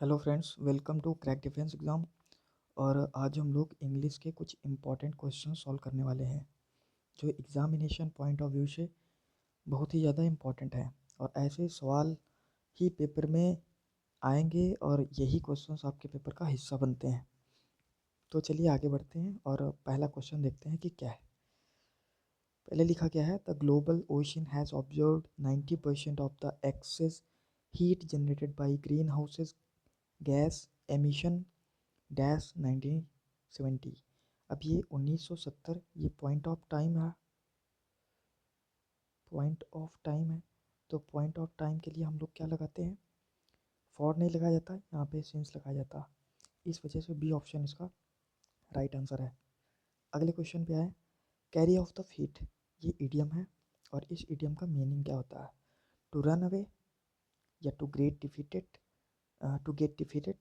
Hello friends, welcome to crack defence exam. और आज हम लोग इंग्लिश के कुछ इंपॉर्टेंट क्वेश्चन सॉल्व करने वाले हैं जो एग्ज़ामिनेशन पॉइंट ऑफ व्यू से बहुत ही ज़्यादा इम्पॉर्टेंट है। और ऐसे सवाल ही पेपर में आएंगे और यही क्वेश्चंस आपके पेपर का हिस्सा बनते हैं। तो चलिए आगे बढ़ते हैं और पहला क्वेश्चन देखते हैं कि क्या है। पहले लिखा गया है, the global ocean has observed 90% of the excess heat generated by green houses gas emission dash 1970। अब ये 1970 ये पॉइंट ऑफ टाइम है। तो पॉइंट ऑफ टाइम के लिए हम लोग क्या लगाते हैं, फॉर नहीं लगाया जाता, यहाँ पे सिंस लगाया जाता। इस वजह से बी ऑप्शन इसका राइट आंसर है। अगले क्वेश्चन पे आए, कैरी ऑफ द फीट, ये इडियम है और इस इडियम का मीनिंग क्या होता है? टू रन अवे, या to get defeated,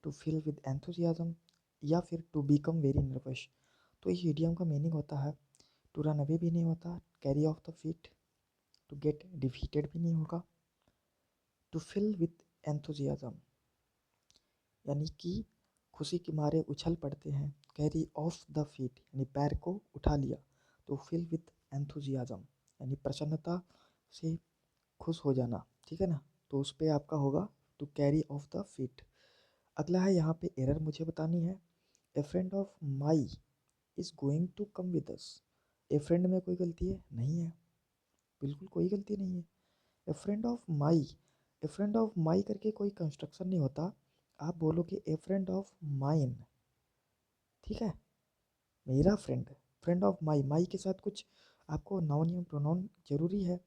to feel with enthusiasm, या फिर टू बिकम वेरी नर्वस। तो इस इडियम का मीनिंग होता है, टू रन अवे भी नहीं होता, carry off the feet, to get defeated भी नहीं होगा, टू फिल विथ एंथुजियाज्म यानी कि खुशी के मारे उछल पड़ते हैं, कैरी ऑफ द फीट यानी पैर को उठा लिया, तो फिल विथ एंथुजियाज्म यानी प्रसन्नता से खुश हो जाना, ठीक है ना। तो उस पर आपका होगा to carry off the feet. अगला है, यहाँ पे एरर मुझे बतानी है, a friend of my is going to come with us. A friend में कोई गलती है? नहीं है, बिल्कुल कोई गलती नहीं है। A friend of my, A friend of माई करके कोई कंस्ट्रक्शन नहीं होता, आप बोलोगे ए फ्रेंड ऑफ माइन, ठीक है, मेरा फ्रेंड। फ्रेंड ऑफ माई, माई के साथ कुछ आपको नाउन या प्रोनाउन जरूरी है,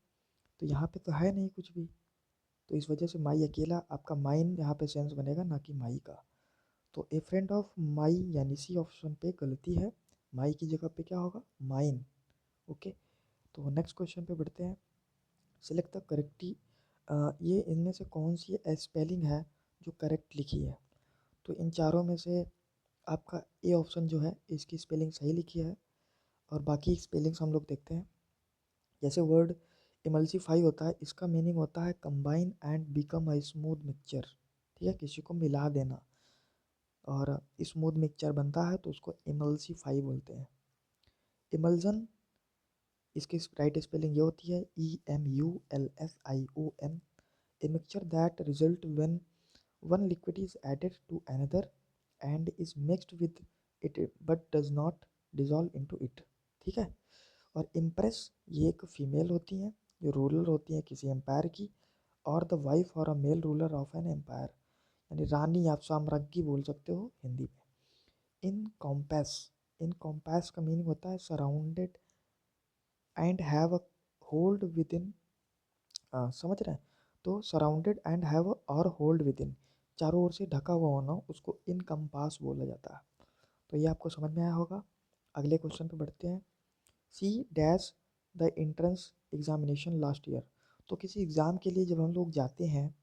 तो यहाँ पे तो है नहीं कुछ भी, तो इस वजह से माई अकेला आपका माइन यहाँ पे सेंस बनेगा, ना कि माई का। तो ए फ्रेंड ऑफ माई यानी सी ऑप्शन पे गलती है, माई की जगह पे क्या होगा, माइन। ओके, तो नेक्स्ट क्वेश्चन पे बढ़ते हैं। सिलेक्ट द करेक्टी, ये इनमें से कौन सी स्पेलिंग है जो करेक्ट लिखी है? तो इन चारों में से आपका ए ऑप्शन जो है इसकी स्पेलिंग सही लिखी है, और बाकी स्पेलिंग्स हम लोग देखते हैं। जैसे वर्ड इमल्सीफाई होता है, इसका मीनिंग होता है combine and become a smooth mixture, ठीक है, किसी को मिला देना और स्मूथ मिक्सचर बनता है तो उसको इमल्सीफाई बोलते हैं। इमल्जन, इसकी राइट स्पेलिंग ये होती है EMULSION, a mixture that result when one liquid is added to another and is mixed with it but does not dissolve into it, ठीक है। और इम्प्रेस, ये एक फीमेल होती हैं जो रूलर होती हैं किसी एम्पायर की, और द वाइफ और a male ruler of an empire यानी रानी, आप साम्राज्ञी बोल सकते हो हिंदी में। इन कॉम्पैस, इन कॉम्पैस का मीनिंग होता है surrounded and have a hold with in, समझ रहे हैं? तो सराउंडेड एंड हैव और होल्ड विद इन, चारों ओर से ढका हुआ होना, उसको इनकम्पास बोला जाता है। तो ये आपको समझ में आया होगा। अगले क्वेश्चन पे बढ़ते हैं। C dash the entrance examination last year, तो किसी एग्ज़ाम के लिए जब हम लोग जाते हैं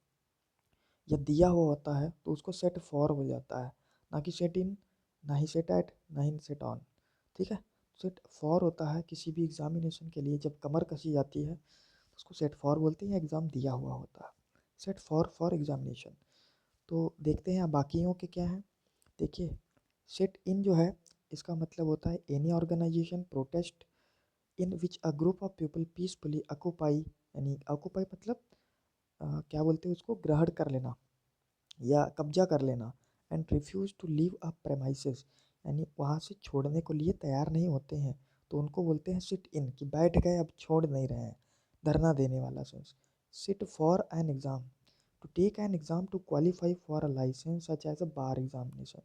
या दिया हुआ होता है तो उसको सेट फॉर हो जाता है, ना कि सेट इन, ना ही सेट एट, ना ही सेट ऑन, ठीक है। सेट फॉर होता है किसी भी एग्जामिनेशन के लिए, जब कमर कसी जाती है उसको सेट फॉर बोलते हैं, एग्ज़ाम दिया हुआ होता है, सेट फॉर एग्जामिनेशन। तो देखते हैं बाकियों के क्या है। देखिए, सेट इन जो है इसका मतलब होता है any organisation protest in which a group of people peacefully occupy, यानी ऑक्यूपाई मतलब क्या बोलते हैं उसको, ग्रहण कर लेना या कब्जा कर लेना, and refuse to leave a premises यानी वहाँ से छोड़ने को लिए तैयार नहीं होते हैं, तो उनको बोलते हैं सिट इन, कि बैठ गए अब छोड़ नहीं रहे हैं, धरना देने वाला sense. Sit for an exam, to take an exam to qualify for a licence such as a bar examination.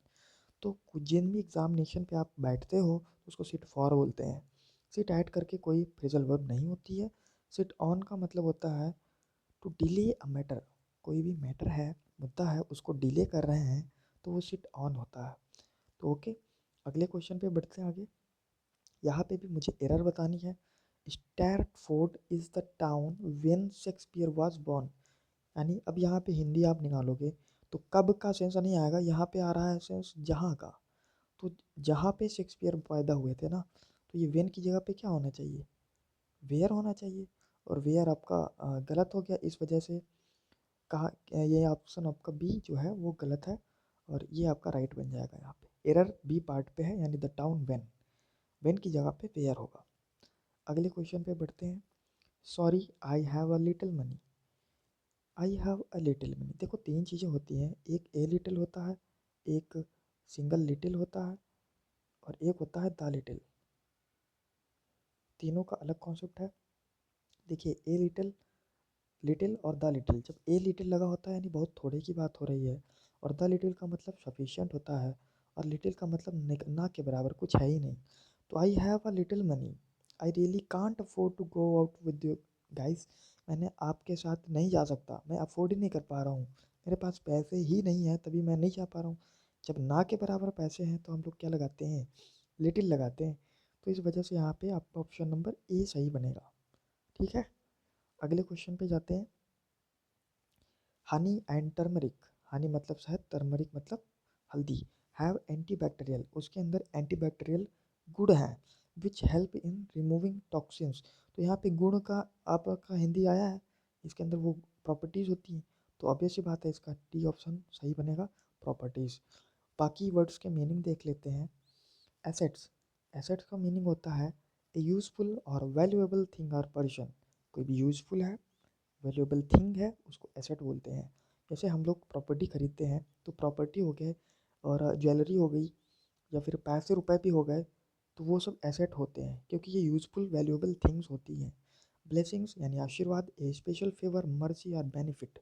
तो जिन भी एग्जामिनेशन पे आप बैठते हो उसको सिट फॉर बोलते हैं। सिट ऐड करके कोई फ्रेजल वर्ब नहीं होती है। सिट ऑन का मतलब होता है टू डिले अ मैटर, कोई भी मैटर है, मुद्दा है, उसको डिले कर रहे हैं तो वो सिट ऑन होता है। तो ओके, अगले क्वेश्चन पे बढ़ते हैं आगे। यहाँ पे भी मुझे एरर बतानी है। Stratford is the town when Shakespeare was born, यानी अब यहाँ पे हिंदी आप निकालोगे तो कब का सेंस नहीं आएगा, यहाँ पे आ रहा है सेंस जहाँ का। तो जहाँ पे शेक्सपियर पैदा हुए थे ना, तो ये वेन की जगह पे क्या होना चाहिए, वेयर होना चाहिए, और वेयर आपका गलत हो गया, इस वजह से कहा ये ऑप्शन आपका बी जो है वो गलत है। और ये आपका राइट बन जाएगा यहाँ पे। एरर बी पार्ट पे है, यानी द टाउन वेन की जगह पे वेयर होगा। अगले क्वेश्चन पे बढ़ते हैं। Sorry I have a little money. I have a little money, देखो तीन चीज़ें होती हैं, एक ए लिटिल होता है, एक सिंगल लिटिल होता है, और एक होता है द लिटिल। तीनों का अलग कॉन्सेप्ट है। देखिए ए लिटिल, लिटिल और द लिटिल, जब ए लिटिल लगा होता है यानी बहुत थोड़े की बात हो रही है, और द लिटिल का मतलब सफिशिएंट होता है, और लिटिल का मतलब ना के बराबर, कुछ है ही नहीं। तो I have a little money, I really can't afford to go out with you guys. मैंने आपके साथ नहीं जा सकता, मैं अफोर्ड ही नहीं कर पा रहा हूँ, मेरे पास पैसे ही नहीं है, तभी मैं नहीं जा पा रहा हूँ। जब ना के बराबर पैसे हैं तो हम लोग क्या लगाते हैं, लिटिल लगाते हैं। तो इस वजह से यहाँ पे आपका ऑप्शन नंबर ए सही बनेगा। ठीक है, अगले क्वेश्चन पे जाते हैं। हनी एंड टर्मरिक, हनी मतलब शहद, टर्मरिक मतलब हल्दी, हैव एंटीबैक्टीरियल, उसके अंदर एंटीबैक्टीरियल गुण है, which help in removing toxins. तो यहाँ पे गुण का आपका हिंदी आया है, इसके अंदर वो प्रॉपर्टीज़ होती हैं, तो ऑब्वियस सी बात है इसका डी ऑप्शन सही बनेगा, प्रॉपर्टीज़। बाकी वर्ड्स के मीनिंग देख लेते हैं। एसेट्स, एसेट्स का मीनिंग होता है ए यूज़फुल और वैल्यूएबल थिंग और पर्सन। कोई भी यूज़फुल है, वैल्यूएबल थिंग है, उसको एसेट बोलते हैं। जैसे हम लोग प्रॉपर्टी खरीदते हैं तो प्रॉपर्टी हो गए, और ज्वेलरी हो गई, या फिर पैसे रुपए भी हो गए, तो वो सब एसेट होते हैं क्योंकि ये यूज़फुल वैल्यूएबल थिंग्स होती हैं। ब्लेसिंग्स यानी आशीर्वाद, ए स्पेशल फेवर, मर्सी और बेनिफिट।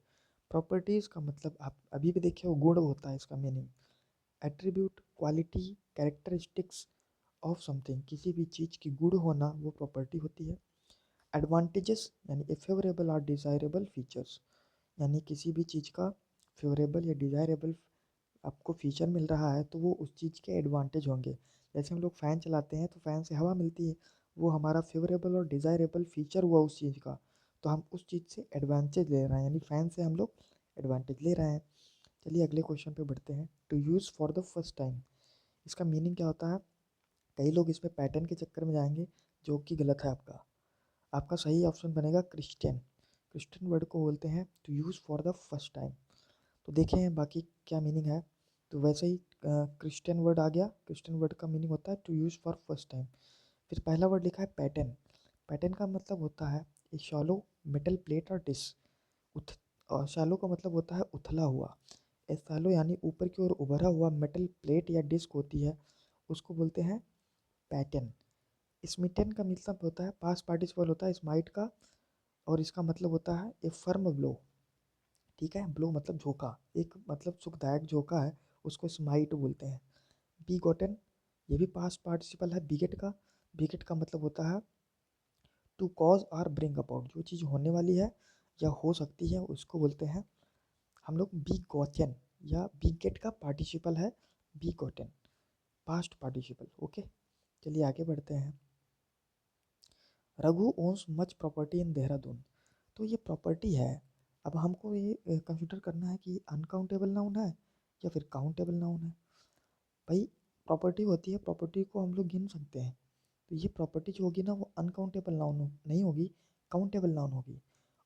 प्रॉपर्टीज़ का मतलब आप अभी भी देखे हो, गुण होता है इसका meaning. Attribute, quality, characteristics of something, किसी भी चीज़ की गुण होना वो प्रॉपर्टी होती है। एडवांटेजेस यानी ए फेवरेबल और डिज़ायरेबल फीचर्स, यानी किसी भी चीज़ का फेवरेबल या डिज़ायरेबल आपको फीचर मिल रहा है तो वो उस चीज़ के एडवांटेज होंगे। जैसे हम लोग फ़ैन चलाते हैं तो फ़ैन से हवा मिलती है, वो हमारा फेवरेबल और डिज़ायरेबल फीचर हुआ उस चीज़ का, तो हम उस चीज़ से एडवांटेज ले रहे हैं, यानी फ़ैन से हम लोग एडवांटेज ले रहे हैं। चलिए अगले क्वेश्चन पे बढ़ते हैं। To use for the first time, इसका मीनिंग क्या होता है। कई लोग इसमें पैटर्न के चक्कर में जाएंगे, जो कि गलत है। आपका आपका सही ऑप्शन बनेगा क्रिश्चियन। क्रिश्चियन वर्ड को बोलते हैं to use for the first time. तो देखें बाकी क्या मीनिंग है, तो वैसे ही क्रिश्चियन वर्ड आ गया। क्रिश्चियन वर्ड का मीनिंग होता है to use for first time. फिर पहला वर्ड लिखा है पैटर्न। पैटर्न का मतलब होता है ए शॉलो मेटल प्लेट और डिश। उथ और शैलो का मतलब होता है उथला हुआ। ए शैलो यानी ऊपर की ओर उभरा हुआ मेटल प्लेट या डिस्क होती है, उसको बोलते हैं पैटर्न। स्मिटन का मतलब होता है, पास्ट पार्टिसिपल होता है स्माइट का, और इसका मतलब होता है ए फर्म ब्लो। ठीक है, ब्लो मतलब झोंका, एक मतलब सुखदायक झोंका है, उसको स्माइट बोलते हैं। बी गॉटन, ये भी पास्ट पार्टिसिपल है बिगेट का। बिगेट का मतलब होता है टू कॉज और ब्रिंग अबाउट, जो चीज़ होने वाली है या हो सकती है उसको बोलते हैं हम लोग बी गॉटन, या बी गेट का पार्टिसिपल है be gotten, past participle. Okay, चलिए आगे बढ़ते हैं। Raghu owns much property in Dehradun, तो ये प्रॉपर्टी है। अब हमको ये कंसिडर करना है कि अनकाउंटेबल नाउन है या फिर काउंटेबल नाउन है। भाई प्रॉपर्टी होती है, प्रॉपर्टी को हम लोग गिन सकते हैं, तो ये प्रॉपर्टी जो होगी ना वो अनकाउंटेबल नाउन नहीं होगी, काउंटेबल नाउन होगी।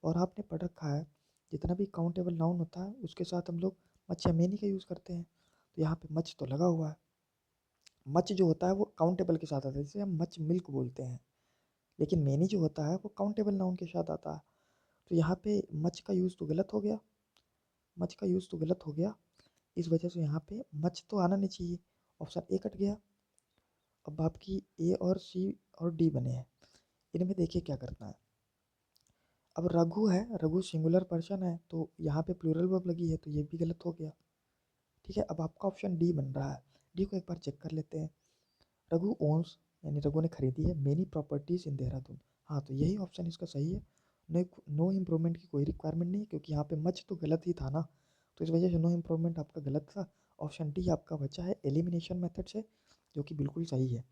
और आपने पढ़ रखा है जितना भी काउंटेबल नाउन होता है उसके साथ हम लोग मच या मेनी का यूज़ करते हैं, तो यहाँ पे मच तो लगा हुआ है। मच जो होता है वो काउंटेबल के साथ आता है, जैसे हम मच मिल्क बोलते हैं, लेकिन मेनी जो होता है वो काउंटेबल नाउन के साथ आता है। तो यहाँ पे मच का यूज़ तो गलत हो गया, मच का यूज़ तो गलत हो गया, इस वजह से यहाँ पे मच तो आना नहीं चाहिए, ऑप्शन ए कट गया। अब आपकी ए और सी और डी बने हैं, इनमें देखिए क्या करना है। अब रघु है, रघु सिंगुलर पर्सन है, तो यहाँ पे प्लूरल वर्ब लगी है, तो ये भी गलत हो गया। ठीक है, अब आपका ऑप्शन डी बन रहा है। डी को एक बार चेक कर लेते हैं। रघु ओन्स यानी रघु ने खरीदी है मेनी प्रॉपर्टीज़ इन देहरादून, हाँ तो यही ऑप्शन इसका सही है। नो, नो इम्प्रूवमेंट की कोई रिक्वायरमेंट नहीं है, क्योंकि यहाँ पे मच तो गलत ही था ना, तो इस वजह से नो इम्प्रूवमेंट आपका गलत था। ऑप्शन डी आपका बचा है एलिमिनेशन मेथड से, जो कि बिल्कुल सही है।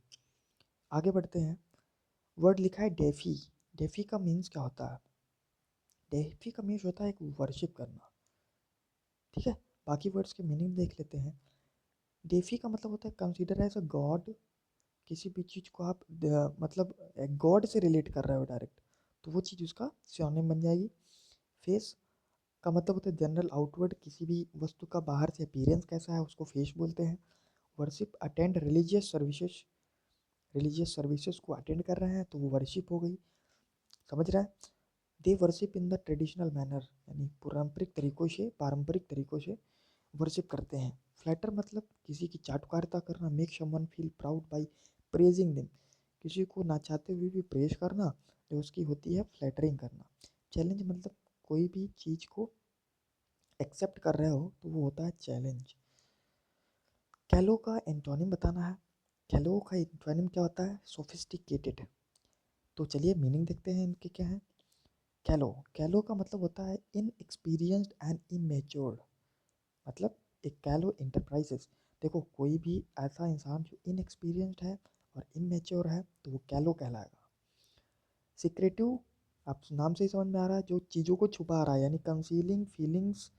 आगे बढ़ते हैं। वर्ड लिखा है डेफी। डेफी का मीन्स क्या होता है। डेफी का मीन्स होता है एक वर्शिप करना। ठीक है, बाकी वर्ड्स के मीनिंग देख लेते हैं। डेफी का मतलब होता है कंसीडर एज अ गॉड, किसी भी चीज़ को आप मतलब गॉड से रिलेट कर रहे हो डायरेक्ट, तो वो चीज़ उसका सिनोनिम बन जाएगी। फेस, का मतलब होता है जनरल आउटवर्ड, किसी भी वस्तु का बाहर से अपीयरेंस कैसा है उसको फेस बोलते हैं। वर्शिप, अटेंड रिलीजियस सर्विसेज को अटेंड कर रहे हैं तो वो वर्शिप हो गई, समझ रहा है। They worship in the traditional manner, यानी पारंपरिक तरीकों से वर्शिप करते हैं। फ्लैटर मतलब किसी की चाटुकारिता करना। Make someone feel proud by praising them, किसी को ना चाहते हुए भी प्रेज करना, जो उसकी होती है फ्लैटरिंग करना। चैलेंज मतलब कोई भी चीज़ को एक्सेप्ट कर रहे हो तो वो होता है चैलेंज। कैलो का एंटोनिम बताना है। कैलो का एंटोनिम क्या होता है? सोफिस्टिकेटेड। तो चलिए मीनिंग देखते हैं इनके क्या है। कैलो, कैलो का मतलब होता है इनएक्सपीरियंस्ड एंड इमेच्योर्ड। मतलब एक कैलो इंटरप्राइजेस, देखो कोई भी ऐसा इंसान जो इनएक्सपीरियंस्ड है और इमेच्योर है तो वो कैलो कहलाएगा। सीक्रेटिव, आप नाम से ही समझ में आ रहा है, जो चीज़ों को छुपा रहा है, यानी concealing feelings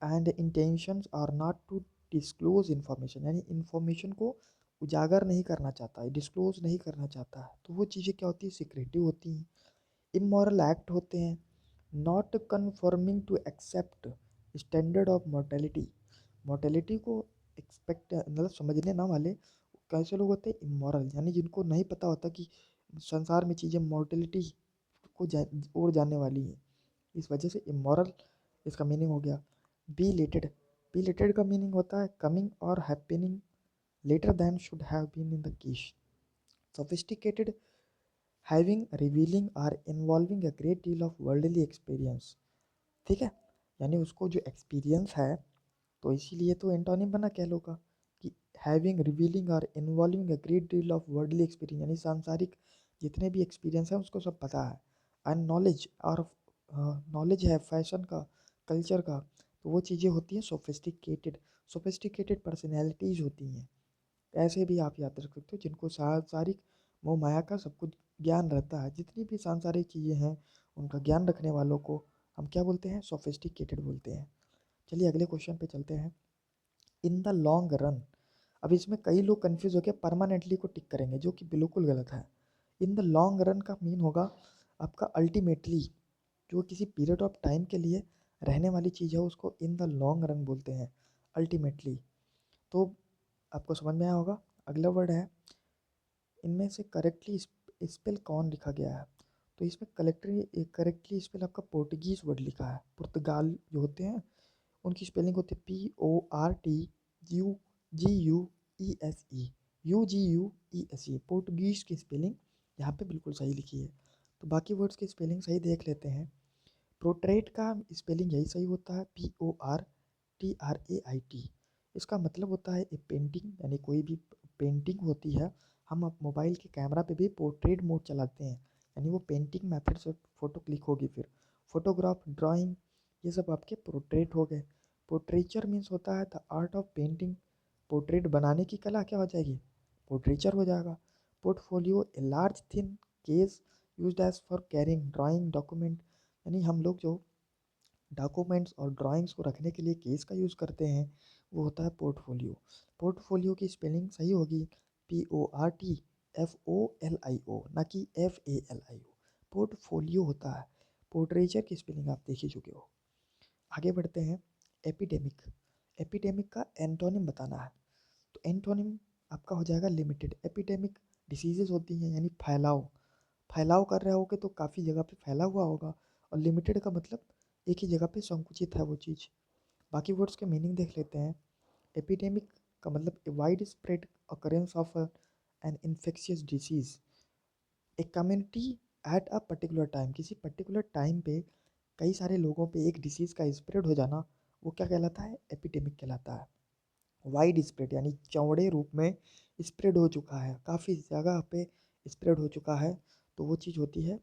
and intentions or not to disclose information, यानी इन्फॉर्मेशन को उजागर नहीं करना चाहता है, डिस्क्लोज नहीं करना चाहता है, तो वो चीज़ें क्या होती है? सीक्रेटिव होती हैं। इमोरल एक्ट होते हैं। Not conforming to accept standard of mortality, mortality को एक्सपेक्ट मतलब समझने ना वाले कैसे लोग होते हैं? इमोरल, यानी जिनको नहीं पता होता कि संसार में चीज़ें मोर्टेलिटी को ओर जाने वाली है, इस वजह से इमोरल इसका मीनिंग हो गया। बी लेटेड, बी लेटेड का मीनिंग होता है कमिंग और happening later than should have been in the case. Sophisticated, having, revealing और involving a great deal of worldly experience, ठीक है, यानी उसको जो एक्सपीरियंस है, तो इसीलिए तो एंटोनिम बना कैलो का कि हैविंग, रिवीलिंग और involving a great deal of worldly experience, यानी सांसारिक जितने भी एक्सपीरियंस है उसको सब पता है। एंड नॉलेज, और नॉलेज है फैशन का, कल्चर का, तो वो चीज़ें होती हैं सोफिस्टिकेटेड। सोफिस्टिकेटेड पर्सनैलिटीज़ होती हैं, ऐसे भी आप याद रख सकते हो, जिनको सांसारिक मोह माया का सब कुछ ज्ञान रहता है, जितनी भी सांसारिक चीज़ें हैं उनका ज्ञान रखने वालों को हम क्या बोलते हैं? सोफिस्टिकेटेड बोलते हैं। चलिए अगले क्वेश्चन पे चलते हैं। इन द लॉन्ग रन, अब इसमें कई लोग कंफ्यूज होकर परमानेंटली को टिक करेंगे, जो कि बिल्कुल गलत है। इन द लॉन्ग रन का मीन होगा आपका अल्टीमेटली, जो किसी पीरियड ऑफ टाइम के लिए रहने वाली चीज़ है उसको इन द लॉन्ग रन बोलते हैं, अल्टीमेटली। तो आपको समझ में आया होगा। अगला वर्ड है, इनमें से करेक्टली स्पेल कौन लिखा गया है? तो इसमें करेक्टली स्पेल आपका पोर्टुगीज वर्ड लिखा है। पुर्तगाल जो होते हैं उनकी स्पेलिंग होती है PORTUGUESE, UGUESE, पोर्टुगीज की स्पेलिंग यहाँ पे बिल्कुल सही लिखी है। तो बाकी वर्ड्स की स्पेलिंग सही देख लेते हैं। प्रोट्रेट का स्पेलिंग यही सही होता है, PORTRAIT। इसका मतलब होता है ए पेंटिंग, यानी कोई भी पेंटिंग होती है, हम अब मोबाइल के कैमरा पे भी पोर्ट्रेट मोड चलाते हैं, यानी वो पेंटिंग मेथड से फ़ोटो क्लिक होगी। फिर फोटोग्राफ, ड्राइंग, ये सब आपके पोर्ट्रेट हो गए। पोर्ट्रेचर मीन्स होता है the art of painting, portrait बनाने की कला क्या हो जाएगी? पोर्ट्रेचर हो जाएगा। Portfolio, a large thin case used as for carrying drawing document, यानी हम लोग जो डॉक्यूमेंट्स और ड्राइंग्स को रखने के लिए केस का यूज़ करते हैं वो होता है पोर्टफोलियो। पोर्टफोलियो की स्पेलिंग सही होगी PORTFOLIO, ना कि FALIO। पोर्टफोलियो होता है। पोर्ट्रेचर की स्पेलिंग आप देख ही चुके हो। आगे बढ़ते हैं। एपिडेमिक, एपिडेमिक का एंटोनिम बताना है। तो एंटोनिम आपका हो जाएगा लिमिटेड। एपिडेमिक डिसीजेज होती हैं, यानी फैलाव, फैलाव कर रहे होगे तो काफ़ी जगह पे फैला हुआ होगा। और लिमिटेड का मतलब एक ही जगह पे संकुचित है वो चीज़। बाकी वर्ड्स के मीनिंग देख लेते हैं। एपिडेमिक का मतलब a wide spread occurrence of an infectious disease, एक community at a particular time, किसी पर्टिकुलर टाइम पे कई सारे लोगों पे एक डिसीज़ का स्प्रेड हो जाना, वो क्या कहलाता है? एपिडेमिक कहलाता है। वाइड स्प्रेड यानी चौड़े रूप में स्प्रेड हो चुका है, काफ़ी जगह पे स्प्रेड हो चुका है, तो वो चीज़ होती है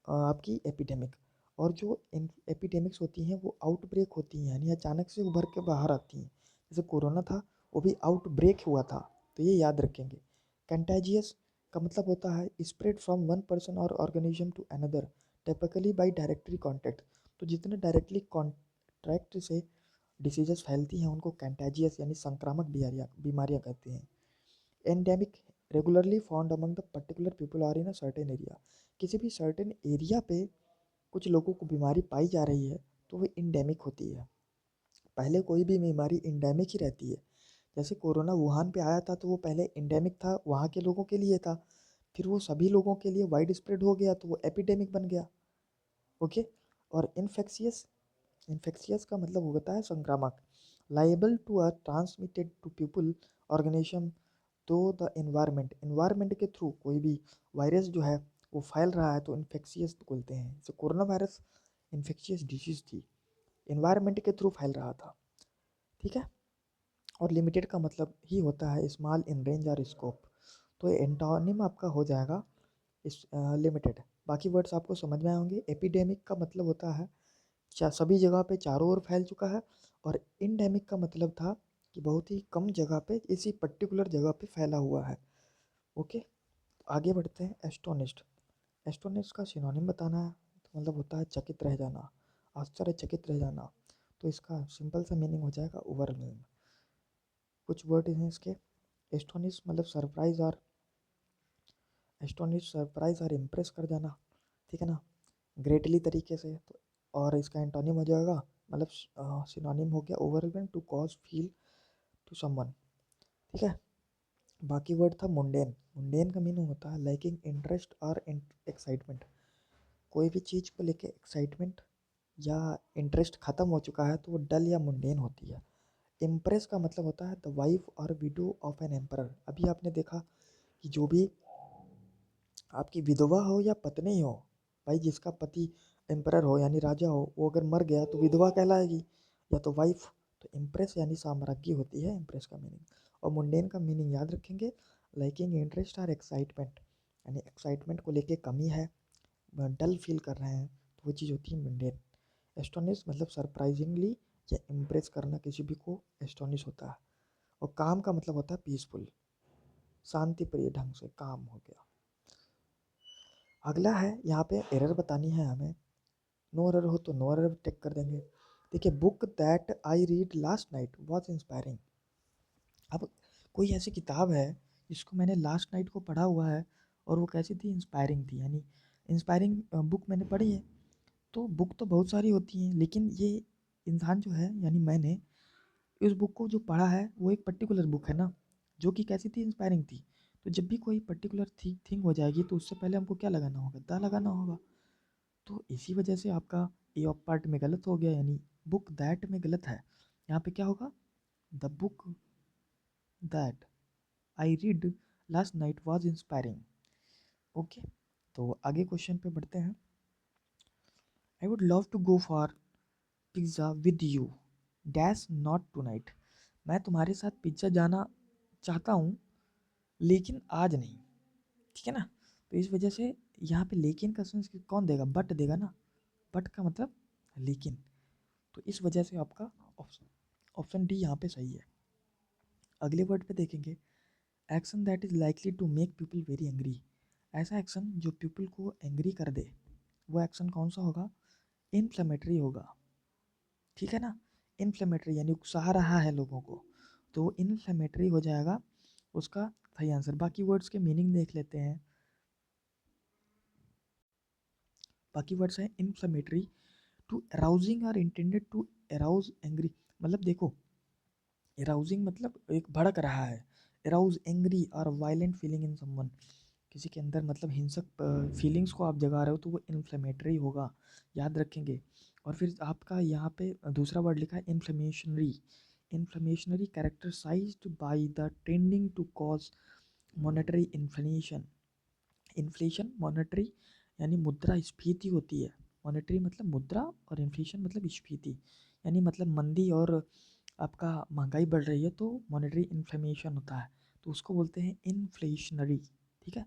आपकी एपिडेमिक। और जो एपिडेमिक्स होती हैं वो आउटब्रेक होती हैं, यानी अचानक से उभर के बाहर आती हैं। जैसे कोरोना था, वो भी आउटब्रेक हुआ था, तो ये याद रखेंगे। कंटेजियस का मतलब होता है स्प्रेड फ्रॉम वन पर्सन और organism to another, typically by directly contact. तो जितने डायरेक्टली कॉन्टैक्ट से डिसीजेस फैलती हैं उनको कंटेजियस यानी संक्रामक बीमारियाँ कहते हैं। Endemic, regularly found among the particular people or in a certain area, किसी भी सर्टेन एरिया पे कुछ लोगों को बीमारी पाई जा रही है तो वो इंडेमिक होती है। पहले कोई भी बीमारी इंडेमिक ही रहती है। जैसे कोरोना वुहान पे आया था तो वो पहले इंडेमिक था, वहाँ के लोगों के लिए था, फिर वो सभी लोगों के लिए वाइड स्प्रेड हो गया तो वो एपिडेमिक बन गया। ओके। और इन्फेक्शियस, इन्फेक्शियस का मतलब होता है संक्रामक, liable to are transmitted to people organism to the environment, environment के थ्रू कोई भी वायरस जो है वो फैल रहा है तो इन्फेक्शियस बोलते हैं। जैसे कोरोना वायरस इन्फेक्शियस डिजीज थी, एनवायरनमेंट के थ्रू फैल रहा था। ठीक है। और लिमिटेड का मतलब ही होता है स्मॉल इन रेंज और स्कोप। तो एंटोनिम आपका हो जाएगा इस लिमिटेड। बाकी वर्ड्स आपको समझ में आए होंगे। एपिडेमिक का मतलब होता है सभी जगह पे चारों ओर फैल चुका है, और इंडेमिक का मतलब था कि बहुत ही कम जगह पे इसी पर्टिकुलर जगह पे फैला हुआ है। ओके। आगे बढ़ते हैं। एस्टोनिश्ड, एस्टोनिश्ड का सिनोनिम बताना है तो मतलब होता है चकित रह जाना, आश्चर्यचकित रह जाना। तो इसका सिंपल सा मीनिंग हो जाएगा ओवरवेल्म। कुछ वर्ड हैं इसके। एस्टोनिश मतलब सरप्राइज और, एस्टोनिश सरप्राइज और इम्प्रेस कर जाना, ठीक है ना, ग्रेटली तरीके से। तो और इसका एंटोनिम हो जाएगा, मतलब सिनोनिम हो गया overwhelm, to cause feel to someone. ठीक है। बाकी वर्ड था मुंडेन, मुंडेन का मीनिंग होता है लाइकिंग इंटरेस्ट और एक्साइटमेंट। कोई भी चीज़ को लेके एक्साइटमेंट या इंटरेस्ट ख़त्म हो चुका है तो वो डल या मुंडेन होती है। इम्प्रेस का मतलब होता है द वाइफ और विडो ऑफ एन एम्परर। अभी आपने देखा कि जो भी आपकी विधवा हो या पत्नी हो, भाई जिसका पति एम्परर हो यानी राजा हो, वो अगर मर गया तो विधवा कहलाएगी या तो वाइफ। तो इम्प्रेस यानी साम्राज्ञी होती है इम्प्रेस का मीनिंग। और मुंडेन का मीनिंग याद रखेंगे, लाइकिंग इंटरेस्ट और एक्साइटमेंट, यानी एक्साइटमेंट को लेके कमी है, डल फील कर रहे हैं तो वो चीज़ होती है मुंडेन। एस्टोनिश मतलब सरप्राइजिंगली या इम्प्रेस करना किसी भी को एस्टोनिश होता है। और काम का मतलब होता है पीसफुल, शांति प्रिय ढंग से काम हो गया। अगला है, यहाँ पे एरर बतानी है हमें। नो एरर हो तो नो एरर टिक कर देंगे। देखिए, book that I read last night was inspiring. अब कोई ऐसी किताब है जिसको मैंने लास्ट नाइट को पढ़ा हुआ है और वो कैसी थी, इंस्पायरिंग थी। यानी इंस्पायरिंग बुक मैंने पढ़ी है। तो बुक तो बहुत सारी होती हैं, लेकिन ये इंसान जो है यानी मैंने इस बुक को जो पढ़ा है वो एक पर्टिकुलर बुक है ना, जो कि कैसी थी, इंस्पायरिंग थी। तो जब भी कोई पर्टिकुलर थिंग हो जाएगी तो उससे पहले हमको क्या लगाना होगा, द लगाना होगा। तो इसी वजह से आपका ए ऑफ पार्ट में गलत हो गया, यानी बुक दैट में गलत है। यहाँ पे क्या होगा, the book that I read last night was inspiring. Okay. तो आगे क्वेश्चन पे बढ़ते हैं। I would love to go for pizza with you dash not tonight. मैं तुम्हारे साथ पिज़्ज़ा जाना चाहता हूँ लेकिन आज नहीं। ठीक है ना। तो इस वजह से यहाँ पे लेकिन का सेंस कौन देगा, बट देगा ना। बट का मतलब लेकिन। तो इस वजह से आपका ऑप्शन ऑप्शन डी यहाँ पे सही है। अगले वर्ड पे देखेंगे, action that is likely to make people very angry. ऐसा एक्शन जो पीपल को एंग्री कर दे, वो एक्शन कौन सा होगा, इन्फ्लेमेटरी होगा। ठीक है ना। इन्फ्लेमेटरी यानी उकसा रहा है लोगों को, तो इन्फ्लेमेटरी हो जाएगा उसका सही आंसर। बाकी वर्ड्स के मीनिंग देख लेते हैं। बाकी वर्ड्स हैं इन्फ्लेमेटरी, टू अराउजिंग और इंटेंडेड टू अराउज एंग्री। मतलब देखो, अराउजिंग मतलब एक भड़क रहा है, अराउज एंग्री और वायलेंट फीलिंग इन समवन, किसी के अंदर मतलब हिंसक फीलिंग्स को आप जगा रहे हो तो वो इन्फ्लेमेटरी होगा, याद रखेंगे। और फिर आपका यहाँ पे दूसरा वर्ड लिखा है inflationary. Inflationary characterised by the tending to cause monetary inflation. Inflation monetary यानी मुद्रा स्फीति होती है। मॉनेटरी मतलब मुद्रा और इन्फ्लेशन मतलब स्फीति, यानी मतलब मंदी और आपका महंगाई बढ़ रही है तो मॉनेटरी इन्फ्लेमेशन होता है, तो उसको बोलते हैं इन्फ्लेशनरी। ठीक है।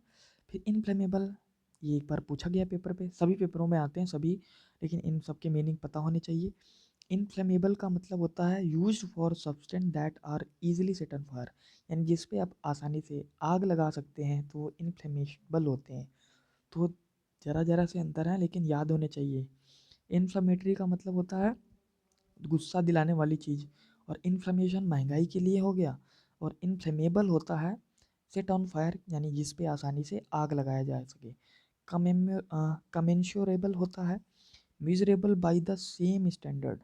फिर इनफ्लेमेबल, ये एक बार पूछा गया पेपर पे, सभी पेपरों में आते हैं सभी, लेकिन इन सब के मीनिंग पता होने चाहिए। इनफ्लेमेबल का मतलब होता है used for substance that are easily set on fire, यानी जिस पे आप आसानी से आग लगा सकते हैं तो वो इनफ्लेमेबल होते हैं। तो ज़रा ज़रा से अंतर है लेकिन याद होने चाहिए। इन्फ्लेमेटरी का मतलब होता है गुस्सा दिलाने वाली चीज़, और इन्फ्लेमेशन महंगाई के लिए हो गया, और इनफ्लेमेबल होता है सेट ऑन फायर यानी जिस पे आसानी से आग लगाया जा सके। कमेंशोरेबल होता है measurable by the same standard,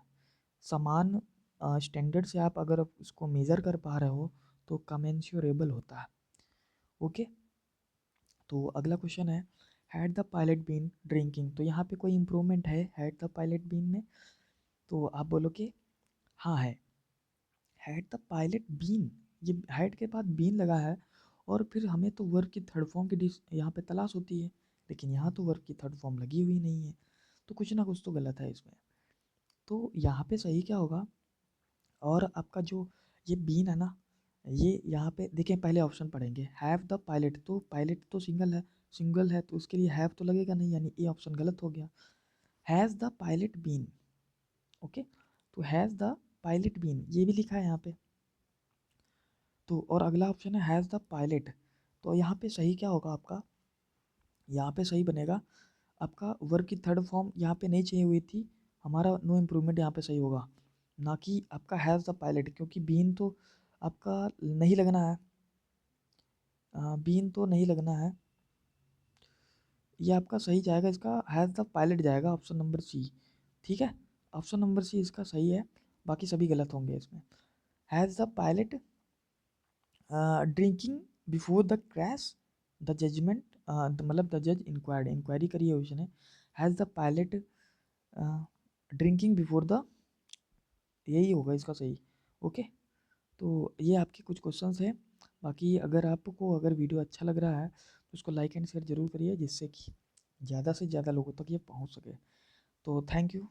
समान स्टैंडर्ड से आप अगर उसको मेज़र कर पा रहे हो तो कमेंसुरेबल होता है। ओके, तो अगला क्वेश्चन है, had the pilot been drinking, तो यहाँ पे कोई इम्प्रूवमेंट है हैड द पायलट बीन में? तो आप बोलोगे हाँ है। हैड द पायलट बीन, ये हैड के बाद बीन लगा है, और फिर हमें तो वर्ब की थर्ड फॉर्म की डिस यहाँ पे तलाश होती है, लेकिन यहाँ तो वर्ब की थर्ड फॉर्म लगी हुई नहीं है, तो कुछ ना कुछ तो गलत है इसमें। तो यहाँ पे सही क्या होगा? और आपका जो ये बीन है ना, ये यहाँ पे देखें, पहले ऑप्शन पढ़ेंगे, हैव द पायलट, तो पायलट तो सिंगल है तो उसके लिए हैव तो लगेगा नहीं, यानी ये ऑप्शन गलत हो गया। Has the pilot been, okay, तो हैज़ द पायलट बीन ये भी लिखा है यहाँ पे। तो और अगला ऑप्शन है हैज़ द पायलट, तो यहाँ पे सही क्या होगा आपका? यहाँ पे सही बनेगा आपका वर्ब की थर्ड फॉर्म यहाँ पे नहीं चाहिए हुई थी, हमारा नो इम्प्रूवमेंट यहाँ पे सही होगा, ना कि आपका हैज़ द पायलट, क्योंकि बीन तो आपका नहीं लगना है, बीन तो नहीं लगना है, ये आपका सही जाएगा, इसका हैज़ द पायलट जाएगा, ऑप्शन नंबर सी। ठीक है, ऑप्शन नंबर सी इसका सही है, बाकी सभी गलत होंगे इसमें। Has the pilot drinking before the crash the judgement, मतलब द जज इंक्वायरी करी है उसने, has the pilot drinking before the, यही होगा इसका सही। ओके, तो ये आपके कुछ क्वेश्चंस हैं, बाकी अगर आपको अगर वीडियो अच्छा लग रहा है तो उसको लाइक एंड शेयर ज़रूर करिए, जिससे कि ज़्यादा से ज़्यादा लोगों तक ये पहुंच सके। तो थैंक यू।